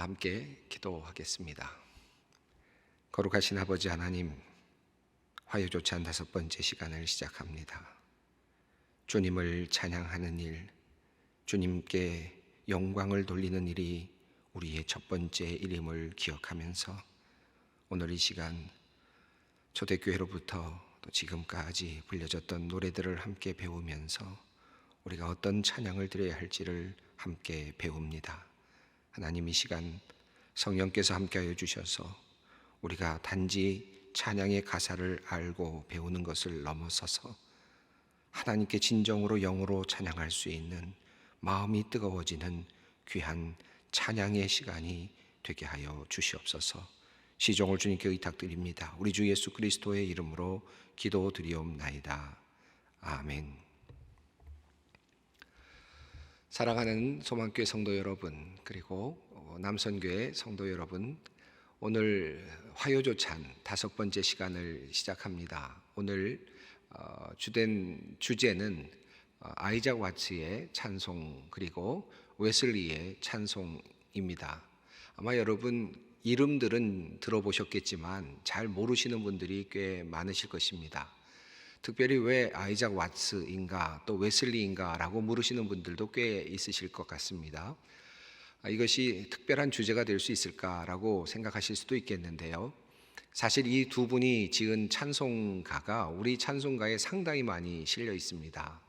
함께 기도하겠습니다. 거룩하신 아버지 하나님, 화요조찬 5번째 시간을 시작합니다. 주님을 찬양하는 일, 주님께 영광을 돌리는 일이 우리의 첫 번째 일임을 기억하면서 오늘 이 시간 초대교회로부터 또 지금까지 불려졌던 노래들을 함께 배우면서 우리가 어떤 찬양을 드려야 할지를 함께 배웁니다. 하나님, 이 시간 성령께서 함께하여 주셔서 우리가 단지 찬양의 가사를 알고 배우는 것을 넘어서서 하나님께 진정으로 영으로 찬양할 수 있는 마음이 뜨거워지는 귀한 찬양의 시간이 되게 하여 주시옵소서. 시종을 주님께 의탁드립니다. 우리 주 예수 그리스도의 이름으로 기도드리옵나이다. 아멘. 사랑하는 소망교회 성도 여러분, 그리고 남선교회 성도 여러분, 오늘 화요조찬 5번째 시간을 시작합니다. 오늘 주된 주제는 아이작 와츠의 찬송 그리고 웨슬리의 찬송입니다. 아마 여러분 이름들은 들어보셨겠지만 잘 모르시는 분들이 꽤 많으실 것입니다. 특별히 왜 아이작 와츠인가 또 웨슬리인가 라고 물으시는 분들도 꽤 있으실 것 같습니다. 이것이 특별한 주제가 될 수 있을까라고 생각하실 수도 있겠는데요. 사실 이 두 분이 지은 찬송가가 우리 찬송가에 상당히 많이 실려 있습니다.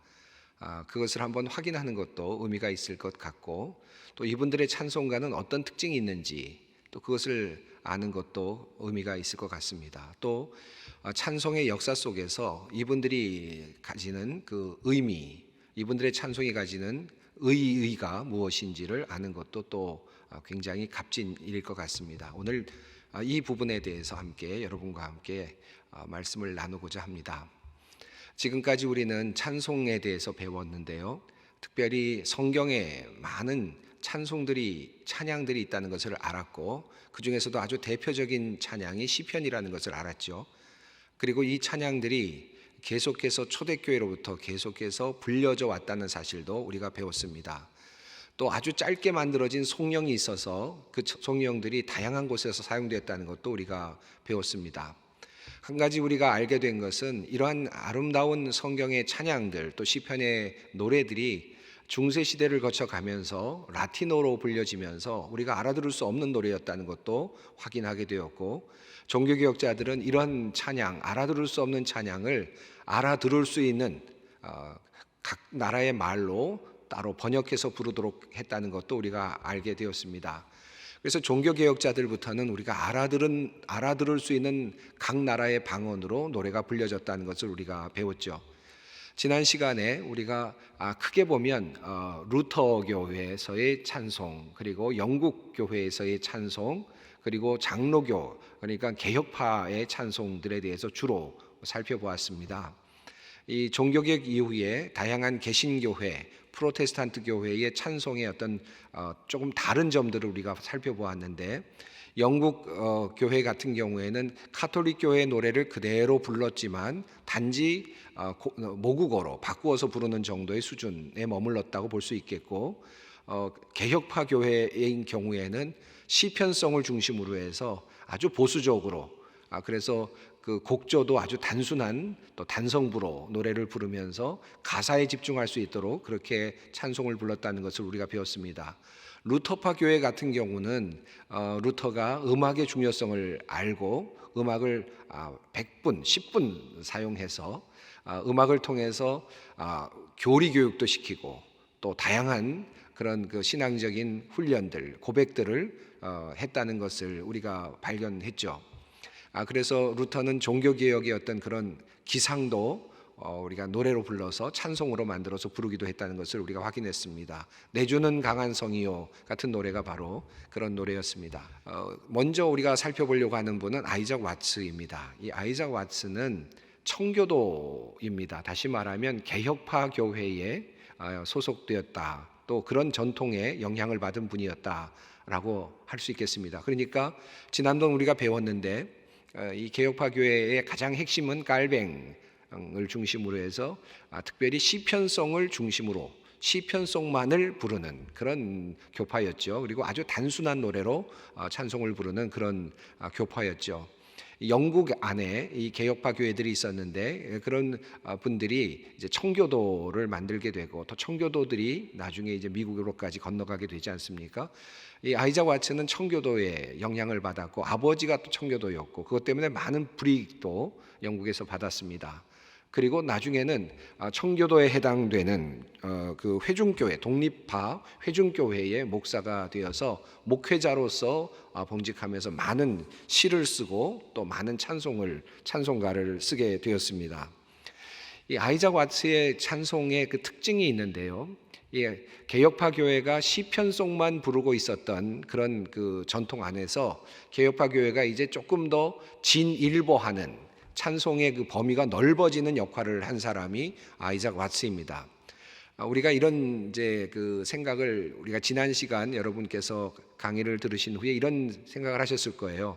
그것을 한번 확인하는 것도 의미가 있을 것 같고, 또 이분들의 찬송가는 어떤 특징이 있는지 또 그것을 아는 것도 의미가 있을 것 같습니다. 또 찬송의 역사 속에서 이분들이 가지는 그 의미, 이분들의 찬송이 가지는 의의가 무엇인지를 아는 것도 또 굉장히 값진 일일 것 같습니다. 오늘 이 부분에 대해서 함께 여러분과 함께 말씀을 나누고자 합니다. 지금까지 우리는 찬송에 대해서 배웠는데요, 특별히 성경에 많은 찬양들이 있다는 것을 알았고, 그 중에서도 아주 대표적인 찬양이 시편이라는 것을 알았죠. 그리고 이 찬양들이 계속해서 초대교회로부터 계속해서 불려져 왔다는 사실도 우리가 배웠습니다. 또 아주 짧게 만들어진 송영이 있어서 그 송영들이 다양한 곳에서 사용되었다는 것도 우리가 배웠습니다. 한 가지 우리가 알게 된 것은 이러한 아름다운 성경의 찬양들 또 시편의 노래들이 중세시대를 거쳐가면서 라틴어로 불려지면서 우리가 알아들을 수 없는 노래였다는 것도 확인하게 되었고, 종교개혁자들은 이런 찬양, 알아들을 수 없는 찬양을 알아들을 수 있는 각 나라의 말로 따로 번역해서 부르도록 했다는 것도 우리가 알게 되었습니다. 그래서 종교개혁자들부터는 우리가 알아들을 수 있는 각 나라의 방언으로 노래가 불려졌다는 것을 우리가 배웠죠. 지난 시간에 우리가 크게 보면 루터 교회에서의 찬송, 그리고 영국 교회에서의 찬송, 그리고 장로교, 그러니까 개혁파의 찬송들에 대해서 주로 살펴보았습니다. 이 종교개혁 이후에 다양한 개신교회, 프로테스탄트 교회의 찬송의 어떤 조금 다른 점들을 우리가 살펴보았는데, 영국 교회 같은 경우에는 카톨릭 교회의 노래를 그대로 불렀지만 단지 모국어로 바꾸어서 부르는 정도의 수준에 머물렀다고 볼 수 있겠고, 개혁파 교회인 경우에는 시편성을 중심으로 해서 아주 보수적으로, 그래서 그 곡조도 아주 단순한 또 단성부로 노래를 부르면서 가사에 집중할 수 있도록 그렇게 찬송을 불렀다는 것을 우리가 배웠습니다. 루터파 교회 같은 경우는 루터가 음악의 중요성을 알고 음악을 100분, 10분 사용해서 음악을 통해서 교리 교육도 시키고 또 다양한 그런 그 신앙적인 훈련들, 고백들을 했다는 것을 우리가 발견했죠. 그래서 루터는 종교개혁의 어떤 그런 기상도 우리가 노래로 불러서 찬송으로 만들어서 부르기도 했다는 것을 우리가 확인했습니다. 내주는 강한 성이요 같은 노래가 바로 그런 노래였습니다. 먼저 우리가 살펴보려고 하는 분은 아이작 와츠입니다. 이 아이작 와츠는 청교도입니다. 다시 말하면 개혁파 교회에 소속되었다, 또 그런 전통에 영향을 받은 분이었다라고 할 수 있겠습니다. 그러니까 지난번 우리가 배웠는데 이 개혁파 교회의 가장 핵심은 깔뱅을 중심으로 해서 특별히 시편성을 중심으로 시편송만을 부르는 그런 교파였죠. 그리고 아주 단순한 노래로 찬송을 부르는 그런 교파였죠. 영국 안에 이 개혁파 교회들이 있었는데 그런 분들이 이제 청교도를 만들게 되고 또 청교도들이 나중에 이제 미국으로까지 건너가게 되지 않습니까? 이 아이작 와츠는 청교도의 영향을 받았고 아버지가 또 청교도였고 그것 때문에 많은 불이익도 영국에서 받았습니다. 그리고 나중에는 청교도에 해당되는 그 회중교회, 독립파 회중교회의 목사가 되어서 목회자로서 봉직하면서 많은 시를 쓰고 또 많은 찬송가를 쓰게 되었습니다. 이 아이작 와츠의 찬송의 그 특징이 있는데요. 이 개혁파 교회가 시편송만 부르고 있었던 그런 그 전통 안에서 개혁파 교회가 이제 조금 더 진일보하는 찬송의 그 범위가 넓어지는 역할을 한 사람이 아이작 와츠입니다. 우리가 이런 이제 그 생각을 우리가 지난 시간 여러분께서 강의를 들으신 후에 이런 생각을 하셨을 거예요.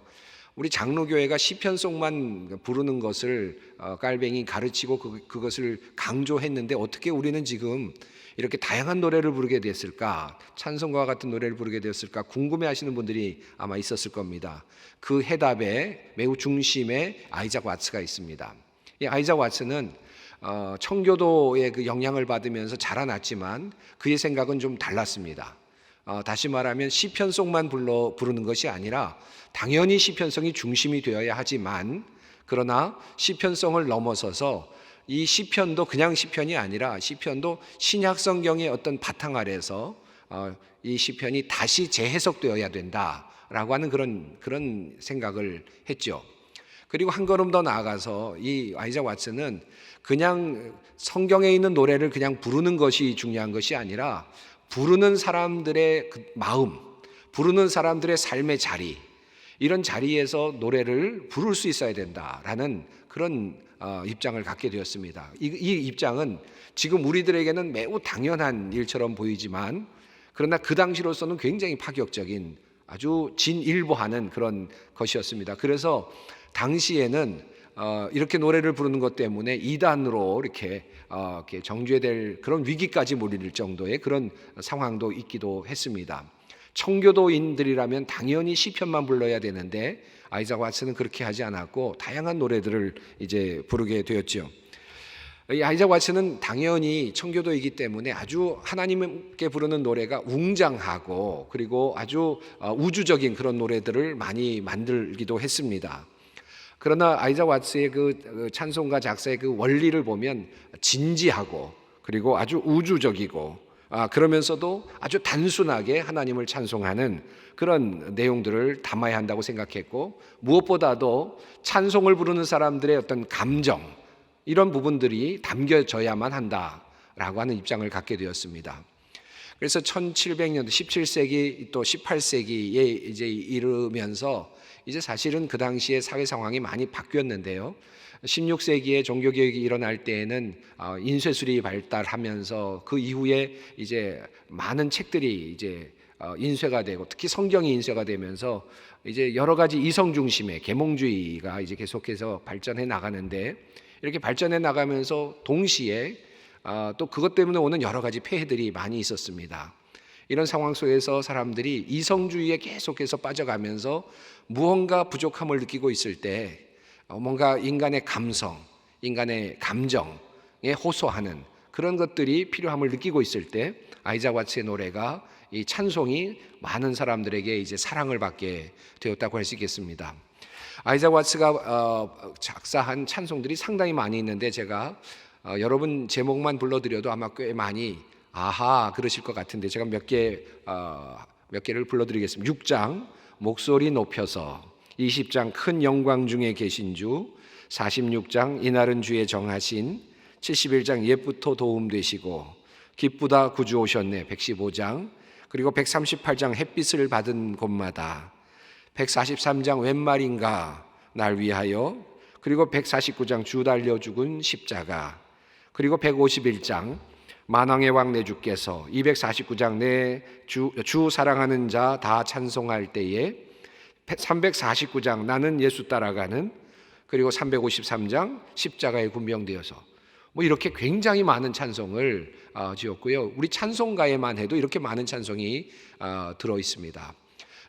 우리 장로교회가 시편송만 부르는 것을 깔뱅이 가르치고 그것을 강조했는데 어떻게 우리는 지금 이렇게 다양한 노래를 부르게 됐을까? 찬송가와 같은 노래를 부르게 되었을까? 궁금해하시는 분들이 아마 있었을 겁니다. 그 해답에 매우 중심에 아이작 와츠가 있습니다. 이 아이작 와츠는 청교도의 그 영향을 받으면서 자라났지만 그의 생각은 좀 달랐습니다. 다시 말하면 시편송만 부르는 것이 아니라 당연히 시편송이 중심이 되어야 하지만 그러나 시편송을 넘어서서 이 시편도 그냥 시편이 아니라 시편도 신약 성경의 어떤 바탕 아래서 이 시편이 다시 재해석되어야 된다라고 하는 그런 생각을 했죠. 그리고 한 걸음 더 나아가서 이 아이작 와츠는 그냥 성경에 있는 노래를 그냥 부르는 것이 중요한 것이 아니라 부르는 사람들의 그 마음, 부르는 사람들의 삶의 자리, 이런 자리에서 노래를 부를 수 있어야 된다라는 그런 입장을 갖게 되었습니다. 이 입장은 지금 우리들에게는 매우 당연한 일처럼 보이지만 그러나 그 당시로서는 굉장히 파격적인 아주 진일보하는 그런 것이었습니다. 그래서 당시에는 이렇게 노래를 부르는 것 때문에 이단으로 이렇게 정죄될 그런 위기까지 몰릴 정도의 그런 상황도 있기도 했습니다. 청교도인들이라면 당연히 시편만 불러야 되는데 아이작 와츠는 그렇게 하지 않았고 다양한 노래들을 이제 부르게 되었죠. 이 아이작 와츠는 당연히 청교도이기 때문에 아주 하나님께 부르는 노래가 웅장하고 그리고 아주 우주적인 그런 노래들을 많이 만들기도 했습니다. 그러나 아이작 와츠의 그 찬송가 작사의 그 원리를 보면 진지하고 그리고 아주 우주적이고 그러면서도 아주 단순하게 하나님을 찬송하는 그런 내용들을 담아야 한다고 생각했고 무엇보다도 찬송을 부르는 사람들의 어떤 감정 이런 부분들이 담겨져야만 한다라고 하는 입장을 갖게 되었습니다. 그래서 1700년대 17세기 또 18세기에 이제 이르면서 이제 사실은 그 당시에 사회 상황이 많이 바뀌었는데요. 16세기에 종교개혁이 일어날 때에는 인쇄술이 발달하면서 그 이후에 이제 많은 책들이 이제 인쇄가 되고 특히 성경이 인쇄가 되면서 이제 여러 가지 이성 중심의 계몽주의가 이제 계속해서 발전해 나가는데 이렇게 발전해 나가면서 동시에 또 그것 때문에 오는 여러 가지 폐해들이 많이 있었습니다. 이런 상황 속에서 사람들이 이성주의에 계속해서 빠져가면서 무언가 부족함을 느끼고 있을 때 뭔가 인간의 감성, 인간의 감정에 호소하는 그런 것들이 필요함을 느끼고 있을 때 아이작 와츠의 노래가 이 찬송이 많은 사람들에게 이제 사랑을 받게 되었다고 할 수 있겠습니다. 아이작 와츠가 작사한 찬송들이 상당히 많이 있는데 제가 여러분 제목만 불러드려도 아마 꽤 많이 아하 그러실 것 같은데 제가 몇 개를 불러드리겠습니다. 6장 목소리 높여서, 20장 큰 영광 중에 계신 주, 46장 이날은 주의 정하신, 71장 옛부터 도움 되시고, 기쁘다 구주 오셨네 115장, 그리고 138장 햇빛을 받은 곳마다, 143장 웬 말인가 날 위하여, 그리고 149장 주 달려 죽은 십자가, 그리고 151장 만왕의 왕 내 주께서, 249장 내 주 사랑하는 자 다 찬송할 때에, 349장 나는 예수 따라가는, 그리고 353장 십자가에 군병되어서 뭐 이렇게 굉장히 많은 찬송을 지었고요. 우리 찬송가에만 해도 이렇게 많은 찬송이 들어 있습니다.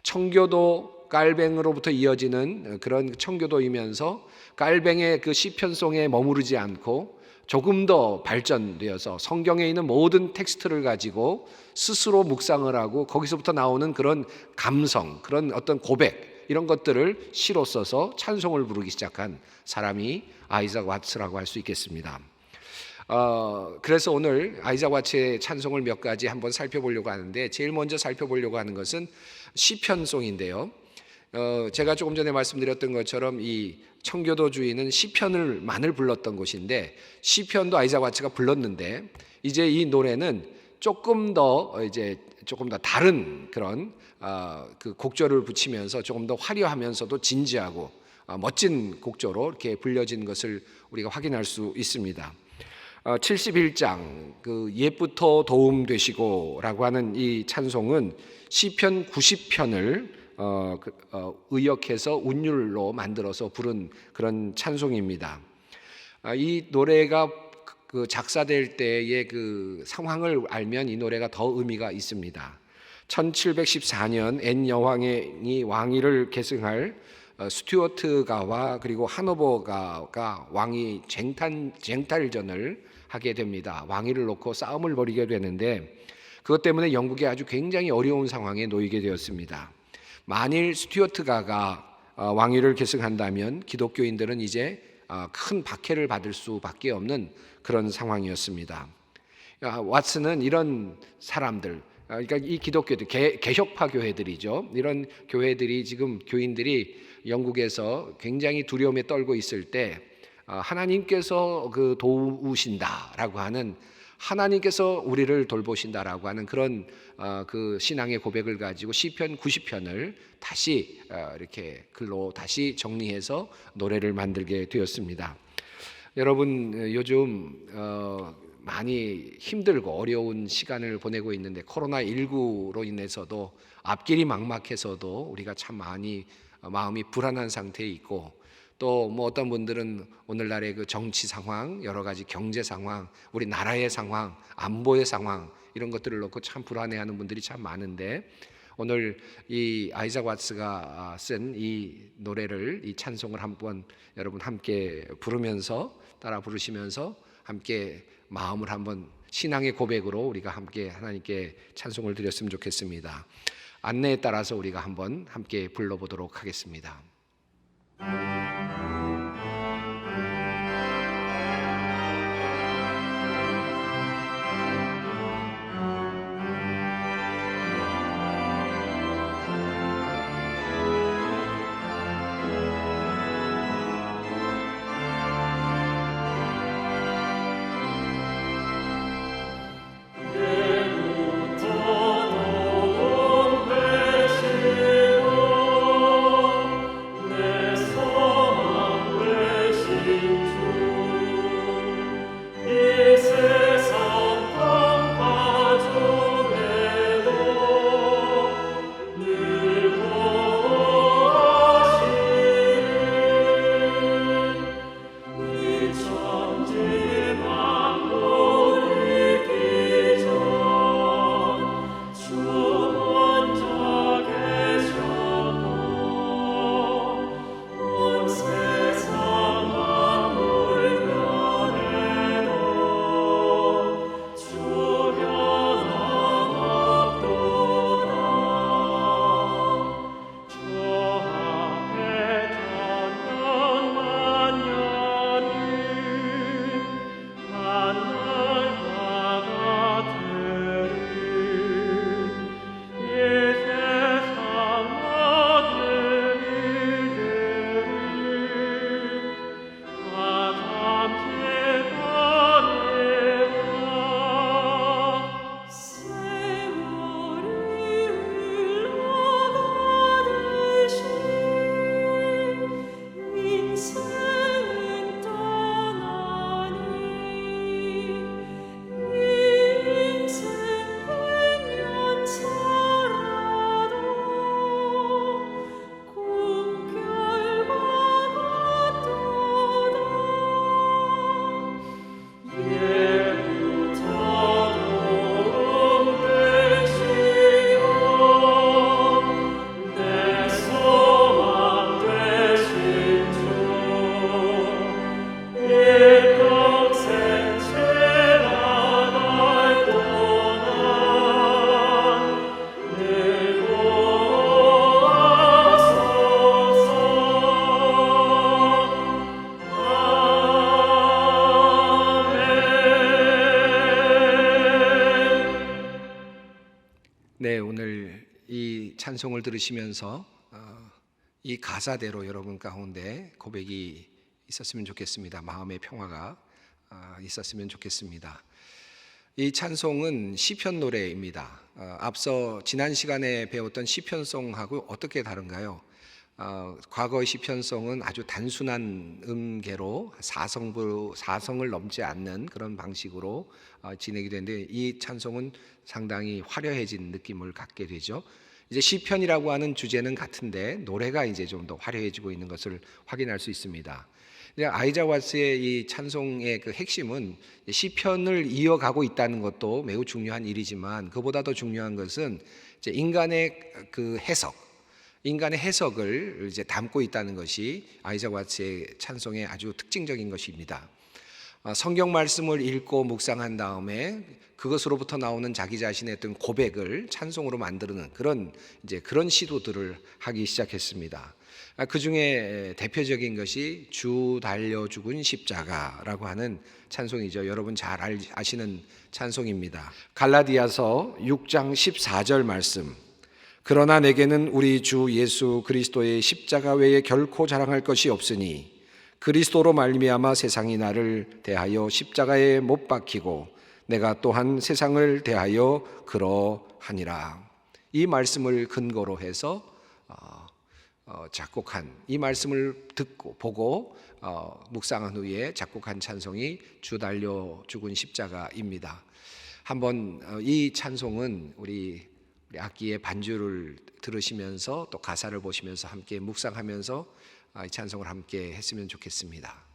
청교도 깔뱅으로부터 이어지는 그런 청교도이면서 깔뱅의 그 시편송에 머무르지 않고 조금 더 발전되어서 성경에 있는 모든 텍스트를 가지고 스스로 묵상을 하고 거기서부터 나오는 그런 감성, 그런 어떤 고백, 이런 것들을 시로 써서 찬송을 부르기 시작한 사람이 아이작 와츠라고 할 수 있겠습니다. 그래서 오늘 아이작 와츠의 찬송을 몇 가지 한번 살펴보려고 하는데, 제일 먼저 살펴보려고 하는 것은 시편송인데요. 제가 조금 전에 말씀드렸던 것처럼 이 청교도주의는 시편을 많이 불렀던 곳인데, 시편도 아이작 와츠가 불렀는데 이제 이 노래는 조금 더 다른 그런 그 곡조를 붙이면서 조금 더 화려하면서도 진지하고 멋진 곡조로 이렇게 불려진 것을 우리가 확인할 수 있습니다. 71장 그 옛부터 도움 되시고라고 하는 이 찬송은 시편 90편을 의역해서 운율로 만들어서 부른 그런 찬송입니다. 이 노래가 그 작사될 때의 그 상황을 알면 이 노래가 더 의미가 있습니다. 1714년 앤 여왕이 왕위를 계승할 스튜어트가와 그리고 하노버가가 왕위 쟁탈전을 하게 됩니다. 왕위를 놓고 싸움을 벌이게 되는데, 그것 때문에 영국이 아주 굉장히 어려운 상황에 놓이게 되었습니다. 만일 스튜어트가가 왕위를 계승한다면 기독교인들은 이제 큰 박해를 받을 수밖에 없는 그런 상황이었습니다. 왓슨은 이런 사람들, 그러니까 이 기독교들, 개혁파 교회들이죠. 이런 교회들이 지금 교인들이 영국에서 굉장히 두려움에 떨고 있을 때 하나님께서 그 도우신다라고 하는, 하나님께서 우리를 돌보신다라고 하는 그런 그 신앙의 고백을 가지고 시편 90편을 다시 이렇게 글로 다시 정리해서 노래를 만들게 되었습니다. 여러분, 요즘 많이 힘들고 어려운 시간을 보내고 있는데, 코로나19로 인해서도 앞길이 막막해서도 우리가 참 많이 마음이 불안한 상태에 있고, 또 뭐 어떤 분들은 오늘날의 그 정치 상황, 여러 가지 경제 상황, 우리 나라의 상황, 안보의 상황, 이런 것들을 놓고 참 불안해하는 분들이 참 많은데, 오늘 이 아이작 와츠가 쓴 이 노래를, 이 찬송을 한번 여러분 함께 부르면서, 따라 부르시면서 함께 마음을 한번 신앙의 고백으로 우리가 함께 하나님께 찬송을 드렸으면 좋겠습니다. 안내에 따라서 우리가 한번 함께 불러보도록 하겠습니다. 찬송을 들으시면서 이 가사대로 여러분 가운데 고백이 있었으면 좋겠습니다. 마음의 평화가 있었으면 좋겠습니다. 이 찬송은 시편 노래입니다. 앞서 지난 시간에 배웠던 시편송하고 어떻게 다른가요? 과거의 시편송은 아주 단순한 음계로 사성을 넘지 않는 그런 방식으로 진행이 되는데, 이 찬송은 상당히 화려해진 느낌을 갖게 되죠. 이제 시편이라고 하는 주제는 같은데 노래가 이제 좀 더 화려해지고 있는 것을 확인할 수 있습니다. 아이작 와트의 이 찬송의 그 핵심은 시편을 이어가고 있다는 것도 매우 중요한 일이지만, 그보다 더 중요한 것은 이제 인간의 해석을 이제 담고 있다는 것이 아이작 와트의 찬송의 아주 특징적인 것입니다. 성경 말씀을 읽고 묵상한 다음에 그것으로부터 나오는 자기 자신의 어떤 고백을 찬송으로 만드는 그런 시도들을 하기 시작했습니다. 그 중에 대표적인 것이 주 달려 죽은 십자가라고 하는 찬송이죠. 여러분 잘 아시는 찬송입니다. 갈라디아서 6장 14절 말씀. 그러나 내게는 우리 주 예수 그리스도의 십자가 외에 결코 자랑할 것이 없으니 그리스도로 말미암아 세상이 나를 대하여 십자가에 못 박히고 내가 또한 세상을 대하여 그러하니라. 이 말씀을 근거로 해서 작곡한, 이 말씀을 듣고 보고 묵상한 후에 작곡한 찬송이 주 달려 죽은 십자가입니다. 한번 이 찬송은 우리 악기의 반주를 들으시면서 또 가사를 보시면서 함께 묵상하면서 이 찬송을 함께 했으면 좋겠습니다.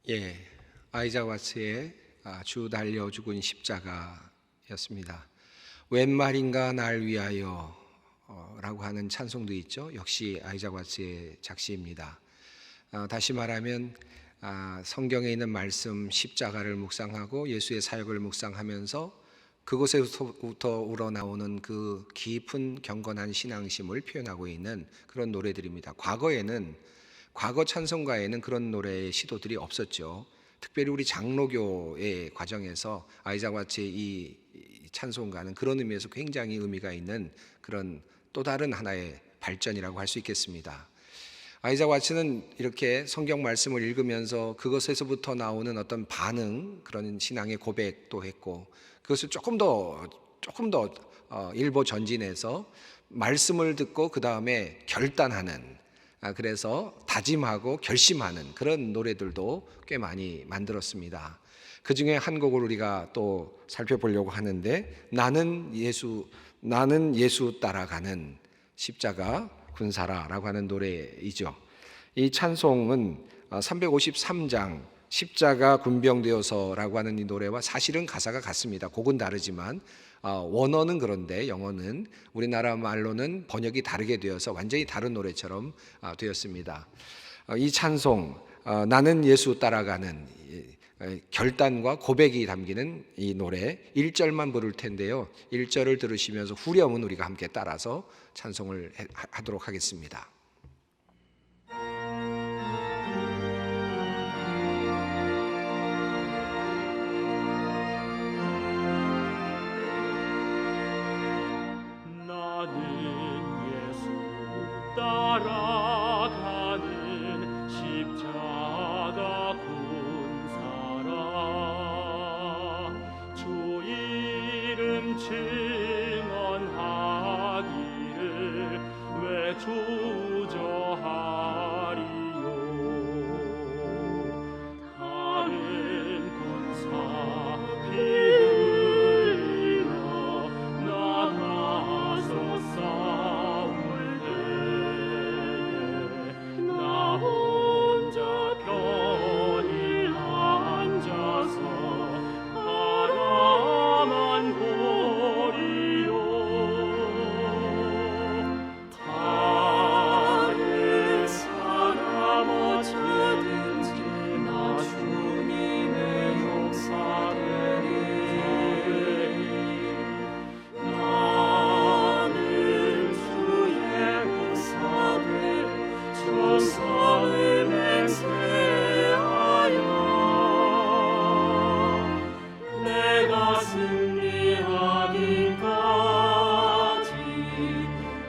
예, 아이작 와츠의 주 달려 죽은 십자가였습니다. 웬 말인가 날 위하여 라고 하는 찬송도 있죠. 역시 아이작 와츠의 작시입니다. 다시 말하면 성경에 있는 말씀 십자가를 묵상하고 예수의 사역을 묵상하면서 그곳에서부터 우러나오는 그 깊은 경건한 신앙심을 표현하고 있는 그런 노래들입니다. 과거 찬송가에는 그런 노래의 시도들이 없었죠. 특별히 우리 장로교의 과정에서 아이작 와츠의 이 찬송가는 그런 의미에서 굉장히 의미가 있는 그런 또 다른 하나의 발전이라고 할 수 있겠습니다. 아이작 와츠는 이렇게 성경 말씀을 읽으면서 그것에서부터 나오는 어떤 반응, 그런 신앙의 고백도 했고, 그것을 조금 더 일보 전진해서 말씀을 듣고 그 다음에 결단하는, 그래서 다짐하고 결심하는 그런 노래들도 꽤 많이 만들었습니다. 그 중에 한 곡을 우리가 또 살펴보려고 하는데, 나는 예수 따라가는 십자가 군사라라고 하는 노래이죠. 이 찬송은 353장 십자가 군병되어서라고 하는 이 노래와 사실은 가사가 같습니다. 곡은 다르지만 원어는 그런데 영어는 우리나라 말로는 번역이 다르게 되어서 완전히 다른 노래처럼 되었습니다. 이 찬송 나는 예수 따라가는 결단과 고백이 담기는 이 노래 1절만 부를 텐데요. 1절을 들으시면서 후렴은 우리가 함께 따라서 찬송을 하도록 하겠습니다. 따라가는 십자가 군사라 주 이름 증언하기를 왜 주저하리요 다른 군사 피 흘리며 나가서 싸울 나 혼자 편히 앉아서 바라만 보리요 다른 사람 어쩌든지 나 주님의 용사되리 나는 주의 의사되리 조사를 맹세하여 내가 승리하기까지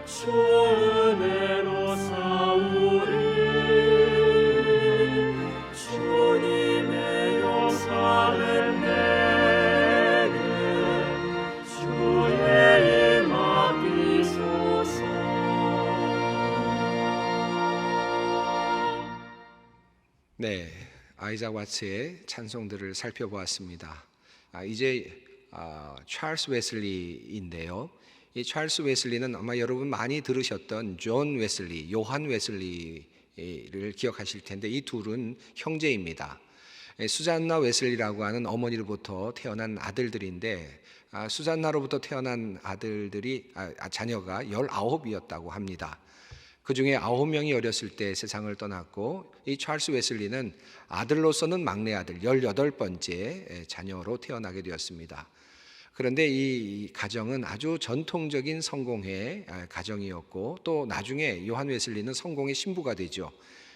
주 은혜로 싸우리 주님의 용사를 내게 주의 일 맡기소서. 네, 아이작 와츠의 찬송들을 살펴보았습니다. 이제 찰스 웨슬리인데요. 이 찰스 웨슬리는 아마 여러분 많이 들으셨던 존 웨슬리, 요한 웨슬리를 기억하실 텐데 이 둘은 형제입니다. 수잔나 웨슬리라고 하는 어머니로부터 태어난 아들들인데 수잔나로부터 태어난 아들들이 자녀가 19이었다고 합니다. 그 중에 9명이 어렸을 때 세상을 떠났고 이 찰스 웨슬리는 아들로서는 막내 아들 18번째 자녀로 태어나게 되었습니다. 그런데 이 가정은 아주 전통적인 성공회 가정이었고 또 나중에 요한 웨슬리는 성공의 신부가 되죠.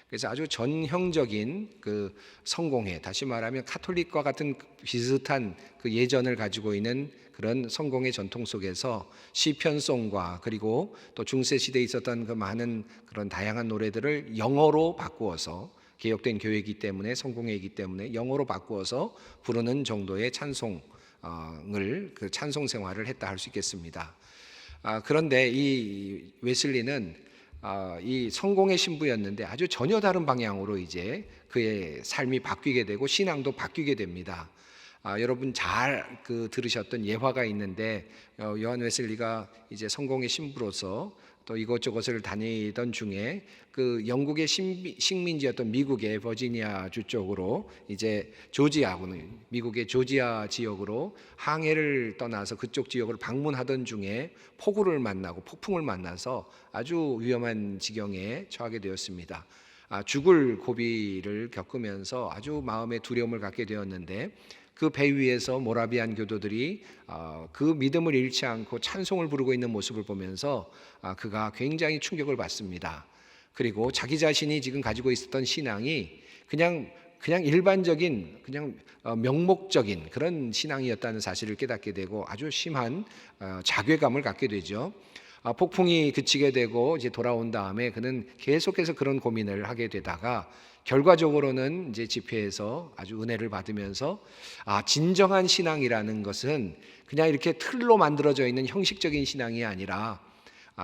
그래서 아주 전형적인 그 성공회, 다시 말하면 카톨릭과 같은 비슷한 그 예전을 가지고 있는 그런 성공의 전통 속에서 시편송과 그리고 또 중세 시대에 있었던 그 많은 그런 다양한 노래들을 영어로 바꾸어서 개혁된 교회이기 때문에 성공회이기 때문에 영어로 바꾸어서 부르는 정도의 찬송을 그 찬송 생활을 했다 할 수 있겠습니다. 그런데 이 웨슬리는 이 성공의 신부였는데 아주 전혀 다른 방향으로 이제 그의 삶이 바뀌게 되고 신앙도 바뀌게 됩니다. 여러분 잘 들으셨던 예화가 있는데 요한 웨슬리가 이제 성공의 신부로서 또 이곳저곳을 다니던 중에 그 영국의 식민지였던 미국의 버지니아주 쪽으로 이제 조지아군을 미국의 조지아 지역으로 항해를 떠나서 그쪽 지역을 방문하던 중에 폭우를 만나고 폭풍을 만나서 아주 위험한 지경에 처하게 되었습니다. 죽을 고비를 겪으면서 아주 마음의 두려움을 갖게 되었는데 그 배 위에서 모라비안 교도들이 그 믿음을 잃지 않고 찬송을 부르고 있는 모습을 보면서 그가 굉장히 충격을 받습니다. 그리고 자기 자신이 지금 가지고 있었던 신앙이 그냥 일반적인 그냥 명목적인 그런 신앙이었다는 사실을 깨닫게 되고 아주 심한 자괴감을 갖게 되죠. 폭풍이 그치게 되고 이제 돌아온 다음에 그는 계속해서 그런 고민을 하게 되다가 결과적으로는 이제 집회에서 아주 은혜를 받으면서 진정한 신앙이라는 것은 그냥 이렇게 틀로 만들어져 있는 형식적인 신앙이 아니라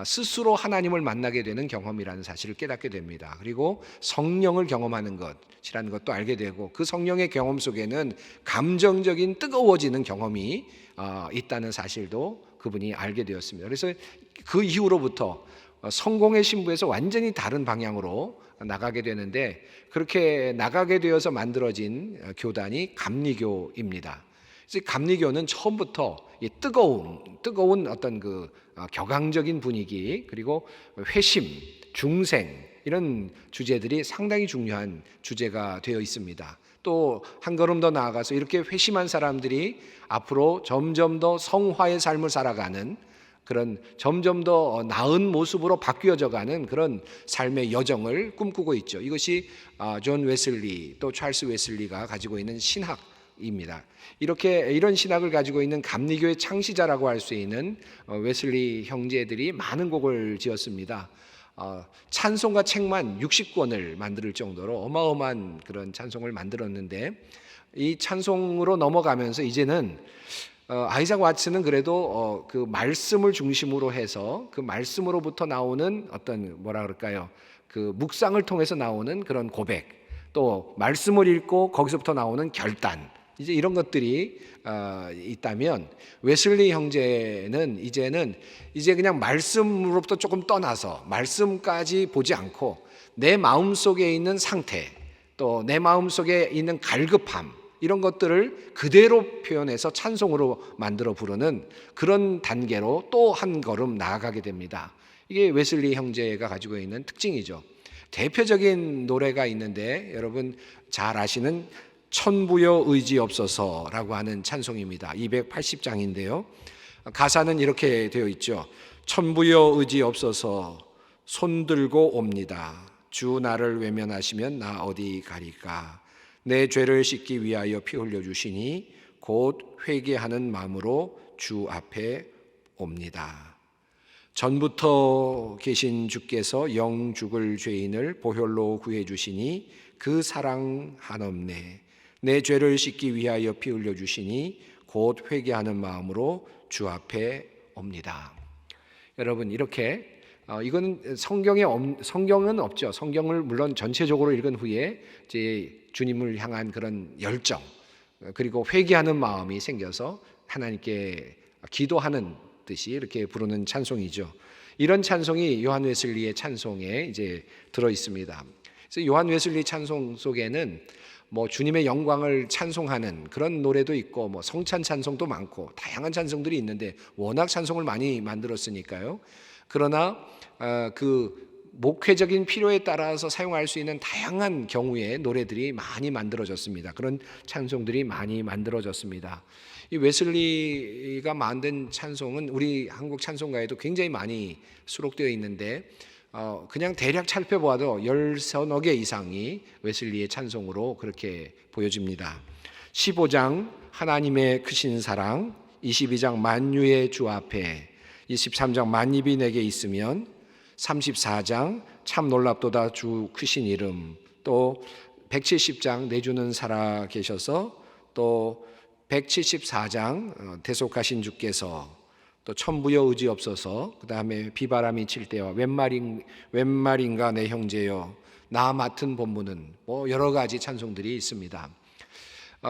스스로 하나님을 만나게 되는 경험이라는 사실을 깨닫게 됩니다. 그리고 성령을 경험하는 것이라는 것도 알게 되고 그 성령의 경험 속에는 감정적인 뜨거워지는 경험이 있다는 사실도 그분이 알게 되었습니다. 그래서 그 이후로부터 성공의 신부에서 완전히 다른 방향으로 나가게 되는데 그렇게 나가게 되어서 만들어진 교단이 감리교입니다. 그래서 감리교는 처음부터 이 뜨거운 어떤 그 격앙적인 분위기 그리고 회심, 중생 이런 주제들이 상당히 중요한 주제가 되어 있습니다. 또 한 걸음 더 나아가서 이렇게 회심한 사람들이 앞으로 점점 더 성화의 삶을 살아가는 그런 점점 더 나은 모습으로 바뀌어져가는 그런 삶의 여정을 꿈꾸고 있죠. 이것이 존 웨슬리 또 찰스 웨슬리가 가지고 있는 신학입니다. 이런 신학을 가지고 있는 감리교의 창시자라고 할 수 있는 웨슬리 형제들이 많은 곡을 지었습니다. 찬송가 책만 60권을 만들 정도로 어마어마한 그런 찬송을 만들었는데 이 찬송으로 넘어가면서 이제는 아이작 와츠는 그래도 그 말씀을 중심으로 해서 그 말씀으로부터 나오는 어떤 뭐라 그럴까요? 그 묵상을 통해서 나오는 그런 고백, 또 말씀을 읽고 거기서부터 나오는 결단, 이제 이런 것들이 있다면 웨슬리 형제는 이제 그냥 말씀으로부터 조금 떠나서 말씀까지 보지 않고 내 마음 속에 있는 상태, 또 내 마음 속에 있는 갈급함 이런 것들을 그대로 표현해서 찬송으로 만들어 부르는 그런 단계로 또 한 걸음 나아가게 됩니다. 이게 웨슬리 형제가 가지고 있는 특징이죠. 대표적인 노래가 있는데 여러분 잘 아시는 천부여 의지없소서라고 하는 찬송입니다. 280장인데요. 가사는 이렇게 되어 있죠. 천부여 의지없소서 손들고 옵니다. 주 나를 외면하시면 나 어디 가리까. 내 죄를 씻기 위하여 피 흘려 주시니 곧 회개하는 마음으로 주 앞에 옵니다. 전부터 계신 주께서 영 죽을 죄인을 보혈로 구해 주시니 그 사랑 한없네. 내 죄를 씻기 위하여 피 흘려 주시니 곧 회개하는 마음으로 주 앞에 옵니다. 여러분 이렇게 이거는 성경은 없죠. 성경을 물론 전체적으로 읽은 후에 이제 주님을 향한 그런 열정 그리고 회개하는 마음이 생겨서 하나님께 기도하는 듯이 이렇게 부르는 찬송이죠. 이런 찬송이 요한 웨슬리의 찬송에 이제 들어 있습니다. 그래서 요한 웨슬리 찬송 속에는 뭐 주님의 영광을 찬송하는 그런 노래도 있고 뭐 성찬 찬송도 많고 다양한 찬송들이 있는데 워낙 찬송을 많이 만들었으니까요. 그러나 그 목회적인 필요에 따라서 사용할 수 있는 다양한 경우의 노래들이 많이 만들어졌습니다. 그런 찬송들이 많이 만들어졌습니다. 이 웨슬리가 만든 찬송은 우리 한국 찬송가에도 굉장히 많이 수록되어 있는데 그냥 대략 살펴보아도 10서너 개 이상이 웨슬리의 찬송으로 그렇게 보여집니다. 15장 하나님의 크신 사랑, 22장 만유의 주 앞에, 23장 만입이 내게 있으면, 34장 참 놀랍도다 주 크신 이름, 또 170장 내 주는 살아 계셔서, 또 174장 대속하신 주께서, 또 천부여 의지 없어서, 그 다음에 비바람이 칠 때와 웬 말인가 내 형제여 나 맡은 본분은, 뭐 여러 가지 찬송들이 있습니다.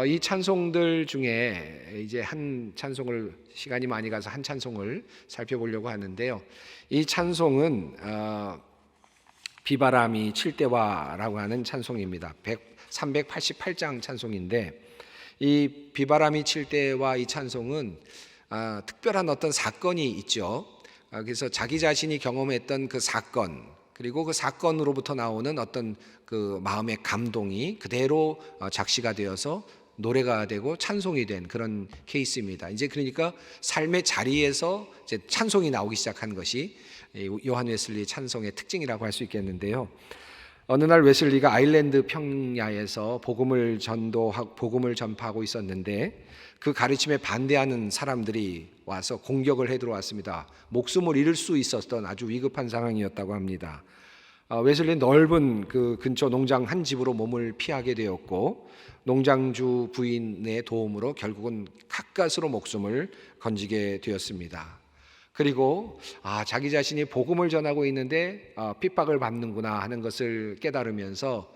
이 찬송들 중에 이제 한 찬송을 시간이 많이 가서 한 찬송을 살펴보려고 하는데요. 이 찬송은 비바람이 칠 때와라고 하는 찬송입니다. 388장 찬송인데 이 비바람이 칠 때와 이 찬송은 특별한 어떤 사건이 있죠. 그래서 자기 자신이 경험했던 그 사건, 그리고 그 사건으로부터 나오는 어떤 그 마음의 감동이 그대로 작시가 되어서 노래가 되고 찬송이 된 그런 케이스입니다. 이제 그러니까 삶의 자리에서 이제 찬송이 나오기 시작한 것이 요한 웨슬리 찬송의 특징이라고 할 수 있겠는데요. 어느 날 웨슬리가 아일랜드 평야에서 복음을 전파하고 있었는데 그 가르침에 반대하는 사람들이 와서 공격을 해 들어왔습니다. 목숨을 잃을 수 있었던 아주 위급한 상황이었다고 합니다. 웨슬리는 넓은 그 근처 농장 한 집으로 몸을 피하게 되었고 농장주 부인의 도움으로 결국은 가까스로 목숨을 건지게 되었습니다. 그리고 자기 자신이 복음을 전하고 있는데 핍박을 받는구나 하는 것을 깨달으면서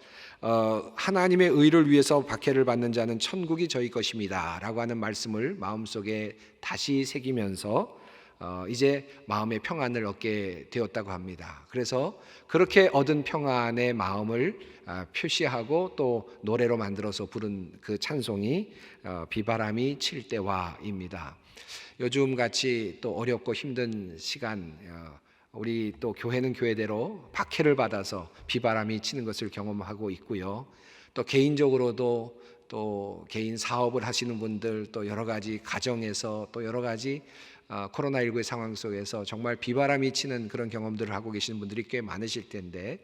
하나님의 의를 위해서 박해를 받는 자는 천국이 저희 것입니다 라고 하는 말씀을 마음속에 다시 새기면서 이제 마음의 평안을 얻게 되었다고 합니다. 그래서 그렇게 얻은 평안의 마음을 표시하고 또 노래로 만들어서 부른 그 찬송이 비바람이 칠 때와입니다. 요즘 같이 또 어렵고 힘든 시간, 우리 또 교회는 교회대로 박해를 받아서 비바람이 치는 것을 경험하고 있고요. 또 개인적으로도 또 개인 사업을 하시는 분들, 또 여러 가지 가정에서 또 여러 가지 코로나19의 상황 속에서 정말 비바람이 치는 그런 경험들을 하고 계시는 분들이 꽤 많으실 텐데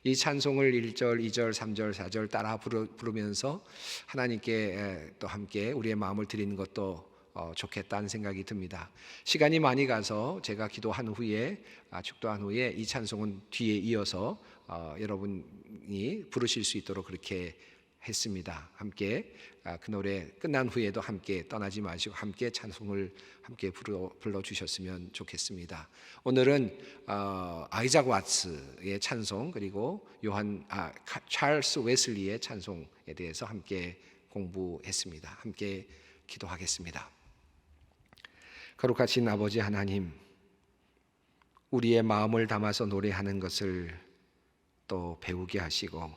이 찬송을 1절, 2절, 3절, 4절 따라 부르면서 하나님께 또 함께 우리의 마음을 드리는 것도 좋겠다는 생각이 듭니다. 시간이 많이 가서 제가 기도한 후에 축도한 후에 이 찬송은 뒤에 이어서 여러분이 부르실 수 있도록 그렇게 했습니다. 함께 그 노래 끝난 후에도 함께 떠나지 마시고 함께 찬송을 함께 불러주셨으면 좋겠습니다. 오늘은 아이작 와츠의 찬송 그리고 찰스 웨슬리의 찬송에 대해서 함께 공부했습니다. 함께 기도하겠습니다. 거룩하신 아버지 하나님, 우리의 마음을 담아서 노래하는 것을 또 배우게 하시고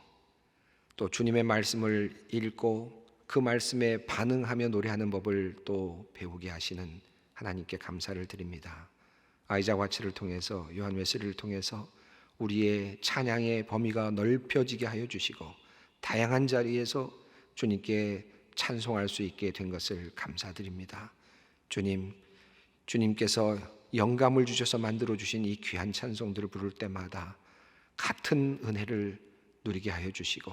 또 주님의 말씀을 읽고 그 말씀에 반응하며 노래하는 법을 또 배우게 하시는 하나님께 감사를 드립니다. 아이작 와츠를 통해서 요한 웨슬리를 통해서 우리의 찬양의 범위가 넓혀지게 하여 주시고 다양한 자리에서 주님께 찬송할 수 있게 된 것을 감사드립니다. 주님께서 영감을 주셔서 만들어 주신 이 귀한 찬송들을 부를 때마다 같은 은혜를 누리게 하여 주시고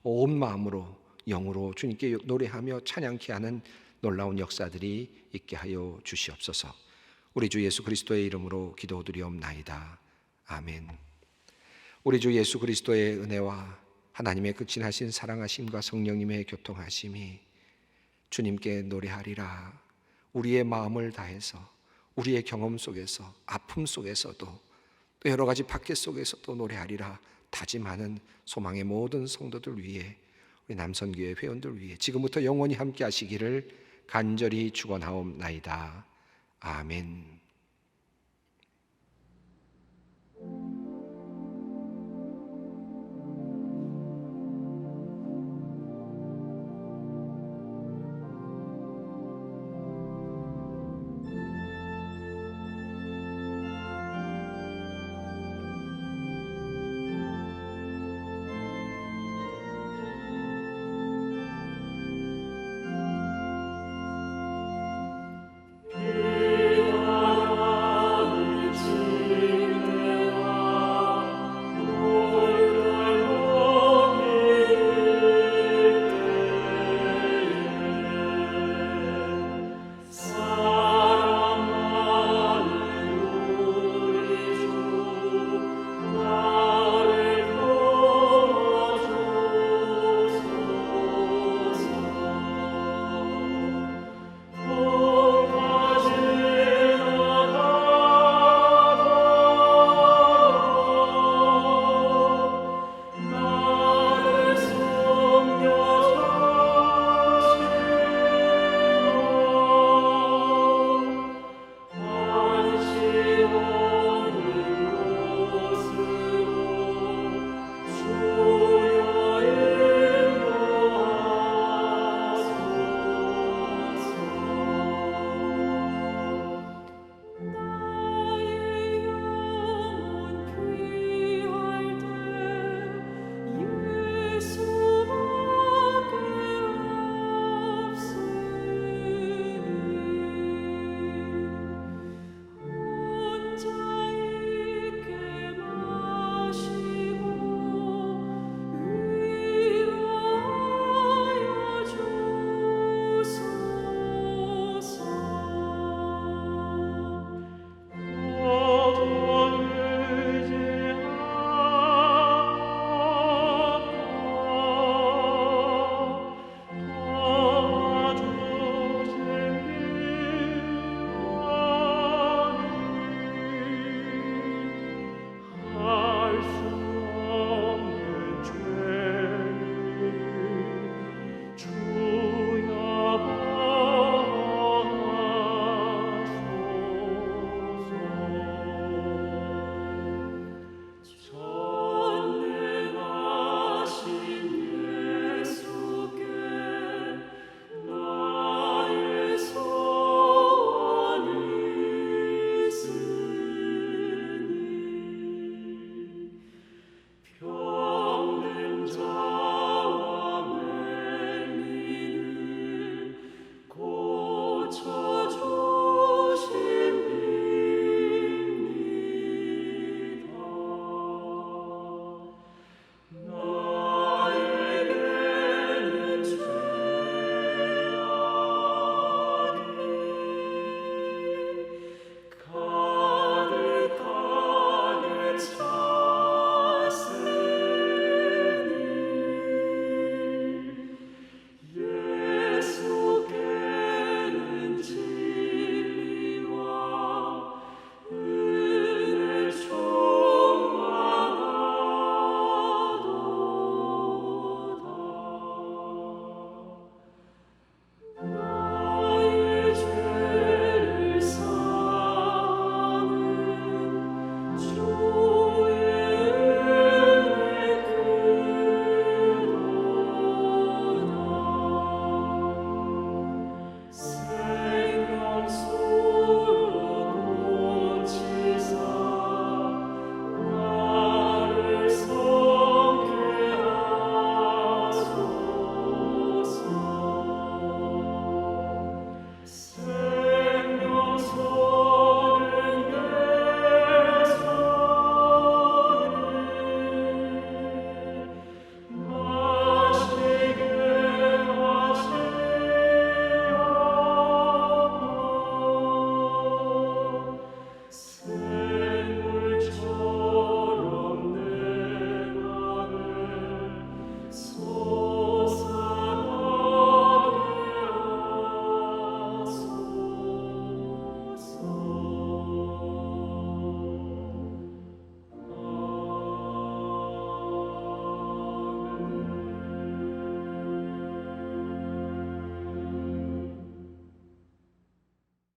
온 마음으로 영으로 주님께 노래하며 찬양케 하는 놀라운 역사들이 있게 하여 주시옵소서. 우리 주 예수 그리스도의 이름으로 기도드리옵나이다. 아멘. 우리 주 예수 그리스도의 은혜와 하나님의 극진하신 사랑하심과 성령님의 교통하심이 주님께 노래하리라. 우리의 마음을 다해서 우리의 경험 속에서 아픔 속에서도 또 여러 가지 박해 속에서도 노래하리라 다짐하는 소망의 모든 성도들 위해 우리 남선교회 회원들 위해 지금부터 영원히 함께 하시기를 간절히 축원하옵나이다. 아멘.